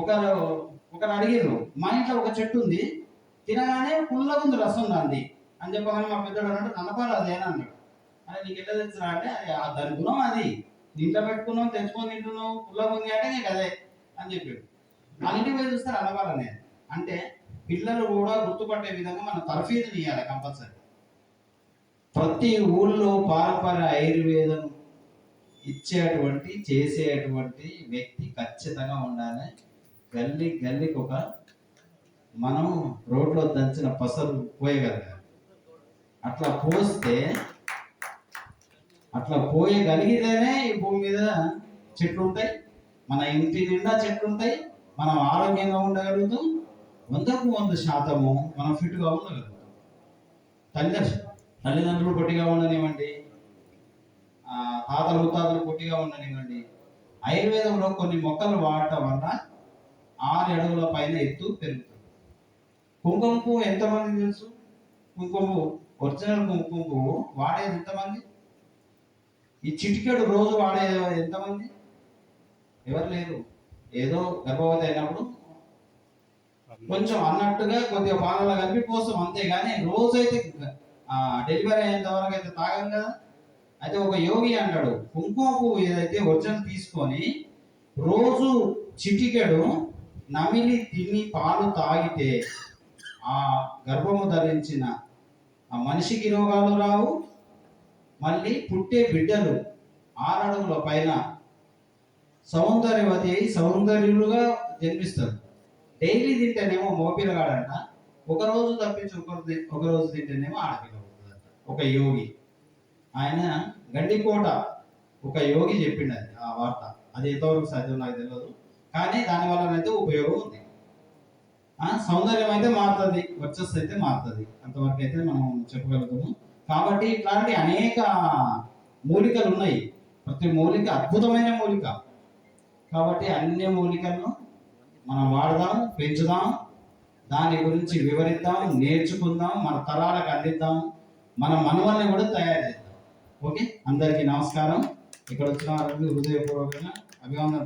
ఒకరు ఒకరు అడిగిర్రు, మా ఇంట్లో ఒక చెట్టు ఉంది, తినగానే పుల్లగా ఉంది రసం దాన్ని అని చెప్పగానే మా పెద్దోడు అన్నాడు, నన్నపాలు అదేనా అన్నాడు. అని నీకు ఎట్లా తెలుసురా అంటే, అది దాని గుణం అది, ఇంట్లో పెట్టుకున్నాం తెచ్చుకొని తింటున్నాం పుల్లగా ఉంది అంటే నీకు అదే అని చెప్పాడు. వాళ్ళ ఇంటికి పోయి చూస్తారు అన్నపాలనే. అంటే పిల్లలు కూడా గుర్తుపట్టే విధంగా మనం తర్ఫీదు ఇవ్వాలి కంపల్సరీ. ప్రతి ఊళ్ళో పారంపర్య ఆయుర్వేదం ఇచ్చేటువంటి చేసేటువంటి వ్యక్తి ఖచ్చితంగా ఉండాలి. గల్లీ గల్లీకి ఒక మనం రోడ్లో దంచిన పసరు పోయగలగాలి. అట్లా పోయగలిగితేనే ఈ భూమి మీద చెట్లు ఉంటాయి, మన ఇంటి నిండా చెట్లు ఉంటాయి, మనం ఆరోగ్యంగా ఉండగలుగుతాం, 100% మనం ఫిట్గా ఉండగలుగుతాం. తల్లిదండ్రులు పొట్టిగా ఉండనివ్వండి, తాతలు ముత్తాతలు పొట్టిగా ఉండనివ్వండి, ఆయుర్వేదంలో కొన్ని మొక్కలు వాడటం వల్ల 6 అడుగుల పైన ఎత్తు పెరుగుతుంది. కుంకుమ పువ్వు ఎంతమంది తెలుసు? కుంకుమ పువ్వు, ఒరిజినల్ కుంకుమ పువ్వు వాడేది ఎంతమంది? ఈ చిటికెడు రోజు వాడేది ఎంతమంది? ఎవరు లేరు. ఏదో గర్భవతి అయినప్పుడు కొంచెం అన్నట్టుగా కొద్దిగా పాలలో కలిపి కోసం, అంతేగాని రోజైతే డెలివరీ అయ్యేంత వరకు అయితే తాగం కదా. అయితే ఒక యోగి అంటాడు, కుంకుమ పువ్వు ఏదైతే ఒరిజినల్ తీసుకొని రోజు చిటికెడు నమిలి తిని పాలు తాగితే ఆ గర్భము ధరించిన ఆ మనిషికి రోగాలు రావు, మళ్ళీ పుట్టే బిడ్డలు 6 అడుగుల పైన సౌందర్యవతి అయి సౌందర్యులుగా జన్మిస్తారు. డైలీ తింటేనేమో మోపిలగాడంట, ఒక రోజు తప్పించి ఒక రోజు తింటేనేమో ఆడపిల్ల అవుతుందంట. ఒక యోగి, ఆయన గండికోట ఒక యోగి చెప్పిండు అది ఆ వార్త. అది ఎంతవరకు సాధ్యం నాకు తెలియదు, కానీ దానివల్లనైతే ఉపయోగం ఉంది. సౌందర్యం అయితే మారుతుంది, వర్చస్సు అయితే మారుతుంది, అంతవరకు అయితే మనం చెప్పగలుగుతాము. కాబట్టి ఇట్లాంటి అనేక మూలికలు ఉన్నాయి, ప్రతి మూలిక అద్భుతమైన మూలిక. కాబట్టి అన్ని మూలికలను మనం వాడదాం, పెంచుదాం, దాని గురించి వివరిద్దాం, నేర్చుకుందాం, మన తరాలకు అందిద్దాం, మన మనవల్ని కూడా తయారు చేద్దాం. ఓకే, అందరికీ నమస్కారం. ఇక్కడ వచ్చిన వారికి హృదయపూర్వకంగా అభివందన.